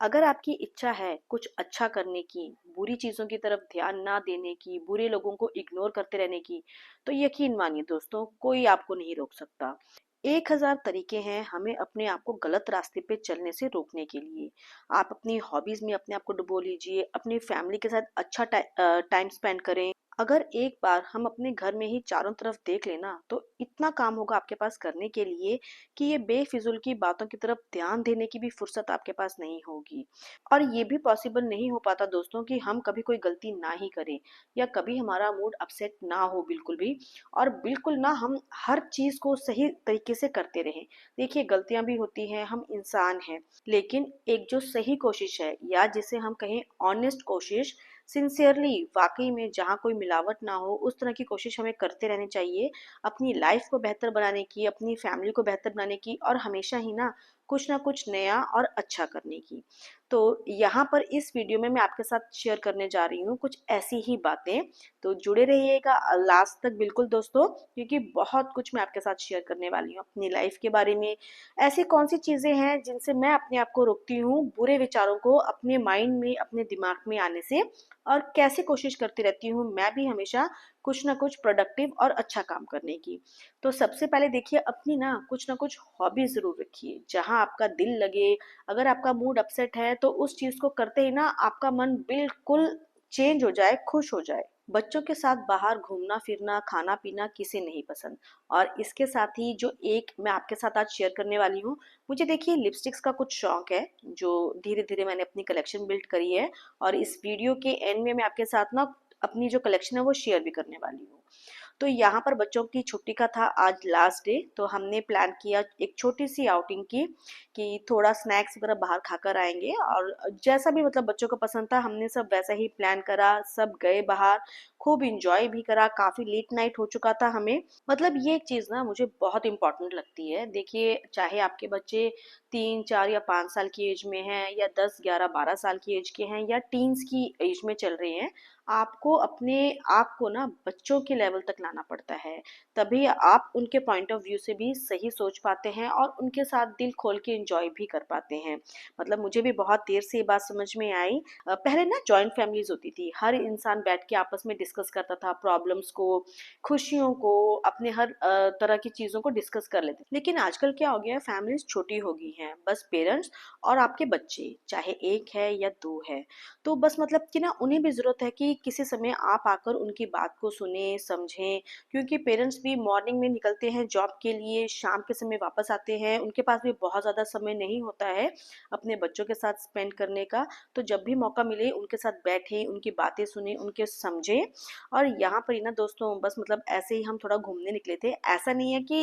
अगर आपकी इच्छा है कुछ अच्छा करने की, बुरी चीज़ों की तरफ ध्यान ना देने की, बुरे लोगों को इग्नोर करते रहने की, तो यकीन मानिए दोस्तों, कोई आपको नहीं रोक सकता। 1000 तरीके हैं हमें अपने आप को गलत रास्ते पे चलने से रोकने के लिए। आप अपनी हॉबीज़ में अपने आप को डुबो लीजिए, अपनी फैमिली के साथ अच्छा टाइम स्पेंड करें। अगर एक बार हम अपने घर में ही चारों तरफ देख लेना, तो इतना काम होगा आपके पास करने के लिए कि ये बेफिजूल की बातों की तरफ ध्यान देने की भी फुर्सत आपके पास नहीं होगी। और ये भी पॉसिबल नहीं हो पाता दोस्तों कि हम कभी कोई गलती ना ही करें या कभी हमारा मूड अपसेट ना हो बिल्कुल भी, और बिल्कुल ना हम हर चीज़ को सही तरीके से करते रहें। देखिए गलतियाँ भी होती हैं, हम इंसान हैं, लेकिन एक जो सही कोशिश है या जिसे हम कहें ऑनेस्ट कोशिश, सिंसियरली वाकई में जहाँ कोई मिलावट ना हो, उस तरह की कोशिश हमें करते रहनी चाहिए अपनी लाइफ को बेहतर बनाने की, अपनी फैमिली को बेहतर बनाने की, और हमेशा ही ना कुछ नया और अच्छा करने की। तो यहाँ पर इस वीडियो में मैं आपके साथ शेयर करने जा रही हूँ कुछ ऐसी ही बातें। तो जुड़े रहिएगा लास्ट तक बिल्कुल दोस्तों, क्योंकि बहुत कुछ मैं आपके साथ शेयर करने वाली हूँ अपनी लाइफ के बारे में। ऐसी कौन सी चीज़ें हैं जिनसे मैं अपने आप को रोकती हूँ बुरे विचारों को अपने माइंड में, अपने दिमाग में आने से, और कैसे कोशिश करती रहती हूँ मैं भी हमेशा कुछ ना कुछ प्रोडक्टिव और अच्छा काम करने की। तो सबसे पहले देखिए, अपनी ना कुछ हॉबी ज़रूर रखिए जहाँ आपका दिल लगे। अगर आपका मूड अपसेट है तो उस चीज़ को करते ही ना आपका मन बिल्कुल चेंज हो जाए, खुश हो जाए। बच्चों के साथ बाहर घूमना फिरना, खाना पीना किसे नहीं पसंद। और इसके साथ ही जो एक मैं आपके साथ आज शेयर करने वाली हूँ, मुझे देखिए लिपस्टिक्स का कुछ शौक है, जो धीरे धीरे मैंने अपनी कलेक्शन बिल्ड करी है। और इस वीडियो के एंड में मैं आपके साथ ना अपनी जो कलेक्शन है वो शेयर भी करने वाली हूँ। तो यहाँ पर बच्चों की छुट्टी का था आज लास्ट डे, तो हमने प्लान किया एक छोटी सी आउटिंग की, कि थोड़ा स्नैक्स वगैरह बाहर खाकर आएंगे। और जैसा भी मतलब बच्चों को पसंद था, हमने सब वैसा ही प्लान करा, सब गए बाहर, खूब इंजॉय भी करा। काफ़ी लेट नाइट हो चुका था हमें। मतलब ये एक चीज़ ना मुझे बहुत इंपॉर्टेंट लगती है। देखिए चाहे आपके बच्चे 3, 4 या 5 साल की एज में हैं, या 10, 11, 12 साल की एज के हैं, या टीन्स की एज में चल रहे हैं, आपको अपने आप को ना बच्चों के लेवल तक लाना पड़ता है। तभी आप उनके पॉइंट ऑफ व्यू से भी सही सोच पाते हैं और उनके साथ दिल खोल के एंजॉय भी कर पाते हैं। मतलब मुझे भी बहुत देर से ये बात समझ में आई। पहले ना जॉइंट फैमिलीज होती थी, हर इंसान बैठ के आपस में डिस्कस करता था प्रॉब्लम्स को, खुशियों को, अपने हर तरह की चीज़ों को डिस्कस कर लेते। लेकिन आजकल क्या हो गया है, फैमिलीज छोटी हो गई हैं, बस पेरेंट्स और आपके बच्चे, चाहे एक है या दो है। तो बस मतलब कि ना उन्हें भी ज़रूरत है कि किसी समय आप आकर उनकी बात को सुने, समझें। क्योंकि पेरेंट्स भी मॉर्निंग में निकलते हैं जॉब के लिए, शाम के समय वापस आते हैं, उनके पास भी बहुत ज़्यादा समय नहीं होता है अपने बच्चों के साथ स्पेंड करने का। तो जब भी मौका मिले उनके साथ बैठें, उनकी बातें सुनें, उनके समझें। और यहाँ पर ही ना दोस्तों, बस मतलब ऐसे ही हम थोड़ा घूमने निकले थे। ऐसा नहीं है कि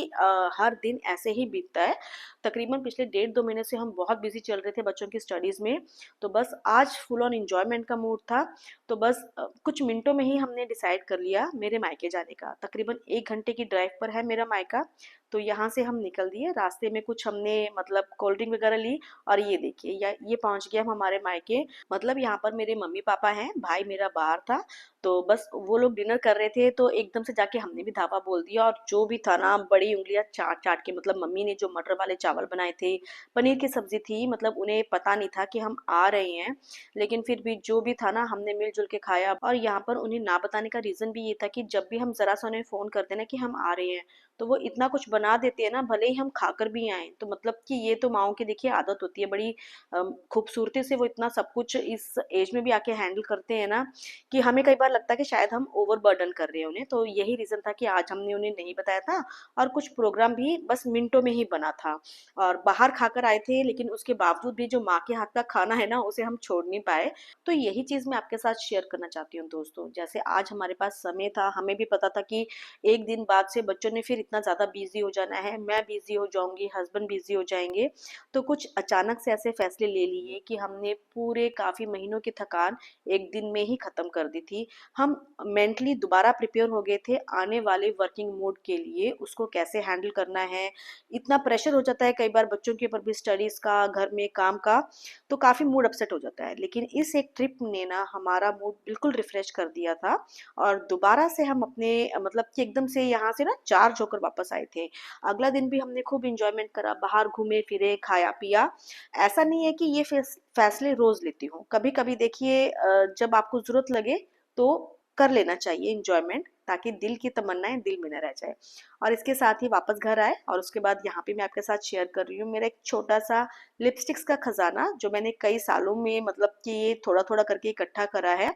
हर दिन ऐसे ही बीतता है। तकरीबन पिछले 1.5-2 महीने से हम बहुत बिजी चल रहे थे बच्चों की स्टडीज़ में। तो बस आज फुल ऑन एंजॉयमेंट का मूड था। तो बस कुछ मिनटों में ही हमने डिसाइड कर लिया मेरे मायके जाने का। तकरीबन 1 घंटे की ड्राइव पर है मेरा मायका। तो यहाँ से हम निकल दिए। रास्ते में कुछ हमने मतलब कोल्ड ड्रिंक वगैरह ली, और ये देखिए ये पहुँच गए हम हमारे मायके। मतलब यहाँ पर मेरे मम्मी-पापा हैं, भाई मेरा बाहर था। तो बस वो लोग डिनर कर रहे थे, तो एकदम से जाके हमने भी धावा बोल दिया, और जो भी था ना बड़ी उँगलियाँ चाट-चाट के, मतलब मम्मी ने जो मटर वाले चावल बनाए थे, पनीर की सब्ज़ी थी, मतलब उन्हें पता नहीं था कि हम आ रहे हैं। लेकिन फिर भी जो भी था ना हमने मिल-जुल के खाया। और यहाँ पर उन्हें ना बताने का रीज़न भी ये था कि जब भी हम ज़रा-सा उन्हें फ़ोन करते ना कि हम आ रहे हैं, तो वो इतना कुछ बना देते हैं ना, भले ही हम खाकर भी आएँ। तो मतलब कि ये तो माँओं की देखिए आदत होती है, बड़ी खूबसूरती से वो इतना सब कुछ इस एज में भी आके हैंडल करते हैं ना, कि हमें कई बार लगता है कि शायद हम ओवरबर्डन कर रहे हैं उन्हें। तो यही रीज़न था कि आज हमने उन्हें नहीं बताया था। और कुछ प्रोग्राम भी बस मिनटों में ही बना था, और बाहर खाकर आए थे, लेकिन उसके बावजूद भी जो माँ के हाथ का खाना है ना, उसे हम छोड़ नहीं पाए। तो यही चीज़ मैं आपके साथ शेयर करना चाहती हूँ दोस्तों। जैसे आज हमारे पास समय था, हमें भी पता था कि 1 दिन बाद से बच्चों ने फिर इतना ज़्यादा बिज़ी हो जाना है, मैं बिज़ी हो जाऊँगी, हस्बैंड बिज़ी हो जाएँगे। तो कुछ अचानक से ऐसे फैसले ले लिए कि हमने पूरे काफ़ी महीनों की थकान 1 दिन में ही ख़त्म कर दी थी। हम मेंटली दोबारा प्रिपेयर हो गए थे आने वाले वर्किंग मोड के लिए, उसको कैसे हैंडल करना है। इतना प्रेशर हो जाता है कई बार बच्चों के ऊपर भी, स्टडीज़ का, घर में काम का, तो काफ़ी मूड अपसेट हो जाता है। लेकिन इस एक ट्रिप ने ना हमारा मूड बिल्कुल रिफ्रेश कर दिया था, और दोबारा से हम अपने मतलब कि एकदम से यहाँ से ना चार्ज होकर कर वापस आए थे। अगला दिन भी हमने खूब एंजॉयमेंट करा, बाहर घूमे फिरे, खाया पिया। ऐसा नहीं है कि ये फैसले रोज लेती हूँ, कभी कभी देखिए जब आपको जरूरत लगे तो कर लेना चाहिए एंजॉयमेंट, ताकि दिल की तमन्नाएं दिल में न रह जाए। और इसके साथ ही वापस घर आए, और उसके बाद यहाँ पे मैं आपके साथ शेयर कर रही हूँ मेरा एक छोटा सा लिपस्टिक्स का खजाना, जो मैंने कई सालों में मतलब कि ये थोड़ा थोड़ा करके इकट्ठा करा है।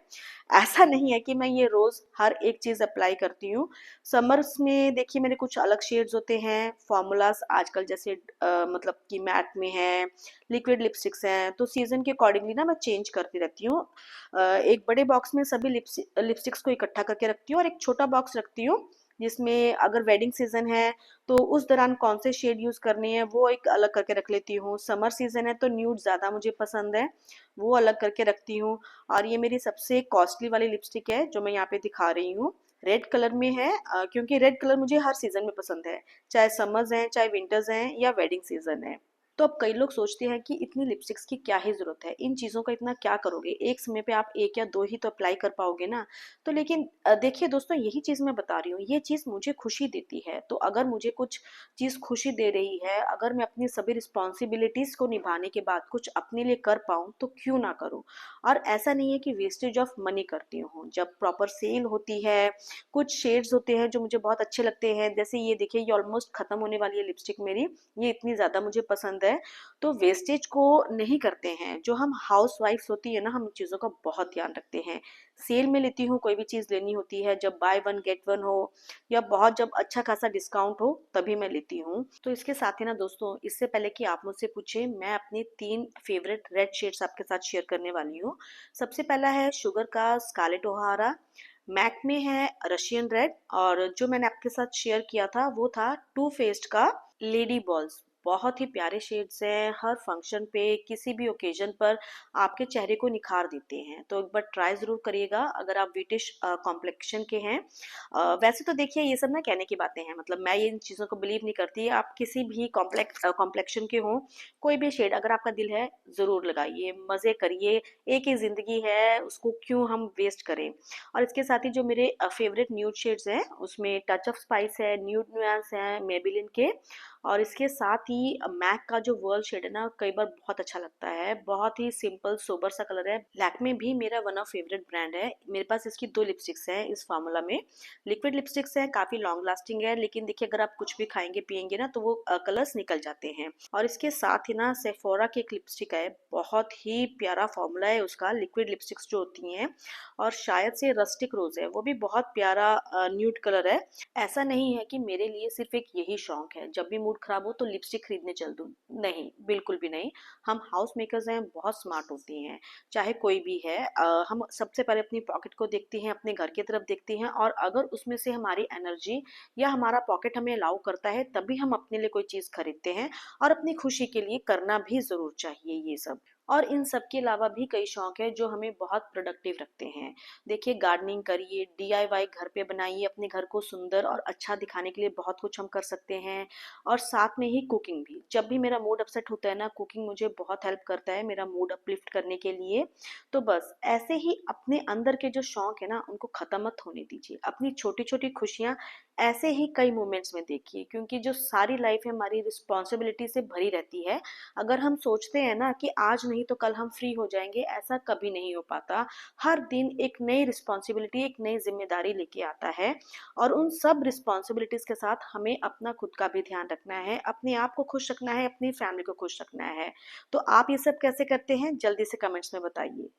ऐसा नहीं है कि मैं ये रोज हर एक चीज अप्लाई करती हूँ। समर्स में देखिए मेरे कुछ अलग शेड्स होते हैं, फॉर्मूलाज आजकल जैसे मतलब कि मैट में है, लिक्विड लिपस्टिक्स हैं, तो सीजन के अकॉर्डिंगली ना मैं चेंज करती रहती हूँ। एक बड़े बॉक्स में सभी लिपस्टिक्स को इकट्ठा करके रखती हूँ, और एक छोटा बॉक्स रखती हूँ जिसमें अगर वेडिंग सीजन है तो उस दौरान कौन से शेड यूज करने हैं वो एक अलग करके रख लेती हूँ। समर सीजन है तो न्यूड ज्यादा मुझे पसंद है, वो अलग करके रखती हूँ। और ये मेरी सबसे कॉस्टली वाली लिपस्टिक है जो मैं यहाँ पे दिखा रही हूँ, रेड कलर में है। क्योंकि रेड कलर मुझे हर सीजन में पसंद है, चाहे समर्स हैं, चाहे विंटर्स हैं, या वेडिंग सीजन है। तो अब कई लोग सोचते हैं कि इतनी लिपस्टिक्स की क्या ही जरूरत है, इन चीजों का इतना क्या करोगे, एक समय पे आप एक या दो ही तो अप्लाई कर पाओगे ना। तो लेकिन देखिए दोस्तों, यही चीज मैं बता रही हूँ, ये चीज मुझे खुशी देती है, तो अगर मुझे कुछ चीज खुशी दे रही है, अगर मैं अपनी सभी रिस्पॉन्सिबिलिटीज को निभाने के बाद कुछ अपने लिए कर पाऊँ तो क्यों ना करूँ। और ऐसा नहीं है कि वेस्टेज ऑफ मनी करती हूँ। जब प्रॉपर सेल होती है, कुछ शेड्स होते हैं जो मुझे बहुत अच्छे लगते हैं, जैसे ये देखिए ये ऑलमोस्ट खत्म होने वाली है लिपस्टिक मेरी, ये इतनी ज्यादा मुझे पसंद है। तो वेस्टेज को नहीं करते हैं, जो हम हाउस वाइफ्स होती है ना, हम चीजों का बहुत ध्यान रखते हैं। सेल में लेती हूँ, कोई भी चीज लेनी होती है, जब बाय वन गेट वन हो, या बहुत जब अच्छा खासा डिस्काउंट हो, तभी मैं लेती हूँ। तो इसके साथ ही ना दोस्तों, इससे पहले कि आप मुझसे पूछे, मैं अपनी 3 फेवरेट रेड शेड्स आपके साथ शेयर करने वाली हूँ। सबसे पहला है शुगर का स्कारलेट ओहारा, मैक में है रशियन रेड, और जो मैंने आपके साथ शेयर किया था वो था टू फेस्ड का लेडी बॉल्स। बहुत ही प्यारे शेड्स हैं, हर फंक्शन पे, किसी भी ओकेजन पर आपके चेहरे को निखार देते हैं। तो एक बार ट्राई जरूर करिएगा अगर आप ब्रिटिश कॉम्प्लेक्शन के हैं। वैसे तो देखिए ये सब ना कहने की बातें हैं, मतलब मैं ये इन चीज़ों को बिलीव नहीं करती। आप किसी भी कॉम्प्लेक्शन के हों, कोई भी शेड अगर आपका दिल है, ज़रूर लगाइए, मज़े करिए। एक ही ज़िंदगी है, उसको क्यों हम वेस्ट करें। और इसके साथ ही जो मेरे फेवरेट न्यूड शेड्स हैं, उसमें टच ऑफ स्पाइस है, न्यूड न्यूएंस है मेबेलिन के, और इसके साथ ही मैक का जो वर्ल्ड शेड है ना, कई बार बहुत अच्छा लगता है, बहुत ही सिंपल सोबर सा कलर है। लैक्मे भी मेरा वन ऑफ फेवरेट ब्रांड है, मेरे पास इसकी 2 लिपस्टिक्स हैं इस फार्मूला में। लिक्विड लिपस्टिक्स है, काफी लॉन्ग लास्टिंग है, लेकिन देखिए अगर आप कुछ भी खाएंगे पिएंगे ना तो वो कलर्स निकल जाते हैं। और इसके साथ ही ना सेफोरा की एक लिपस्टिक है, बहुत ही प्यारा फॉर्मूला है उसका, लिक्विड लिपस्टिक्स जो होती हैं, और शायद से रस्टिक रोज है, वो भी बहुत प्यारा न्यूड कलर है। ऐसा नहीं है कि मेरे लिए सिर्फ एक यही शौक है, जब भी मूड खराब हो तो लिपस्टिक खरीदने चल दूं, नहीं, बिल्कुल भी नहीं। हम हाउस मेकर्स हैं, बहुत स्मार्ट होती हैं, चाहे कोई भी है। हम सबसे पहले अपनी पॉकेट को देखती हैं, अपने घर की तरफ देखती हैं, और अगर उसमें से हमारी एनर्जी या हमारा पॉकेट हमें अलाउ करता है, तभी हम अपने लिए कोई चीज खरीदते हैं। और अपनी खुशी के लिए करना भी जरूर चाहिए ये सब। और इन सब के अलावा भी कई शौक है जो हमें बहुत प्रोडक्टिव रखते हैं। देखिए गार्डनिंग करिए, डीआईवाई घर पे बनाइए, अपने घर को सुंदर और अच्छा दिखाने के लिए बहुत कुछ हम कर सकते हैं। और साथ में ही कुकिंग भी, जब भी मेरा मूड अपसेट होता है ना, कुकिंग मुझे बहुत हेल्प करता है मेरा मूड अपलिफ्ट करने के लिए। तो बस ऐसे ही अपने अंदर के जो शौक है ना, उनको खत्म मत होने दीजिए। अपनी छोटी छोटी खुशियां ऐसे ही कई मोमेंट्स में देखिए, क्योंकि जो सारी लाइफ है हमारी रिस्पॉन्सिबिलिटी से भरी रहती है। अगर हम सोचते हैं ना कि आज नहीं तो कल हम फ्री हो जाएंगे, ऐसा कभी नहीं हो पाता। हर दिन एक नई रिस्पॉन्सिबिलिटी, एक नई जिम्मेदारी लेके आता है, और उन सब रिस्पॉन्सिबिलिटीज के साथ हमें अपना खुद का भी ध्यान रखना है, अपने आप को खुश रखना है, अपनी फैमिली को खुश रखना है। तो आप ये सब कैसे करते हैं, जल्दी से कमेंट्स में बताइए।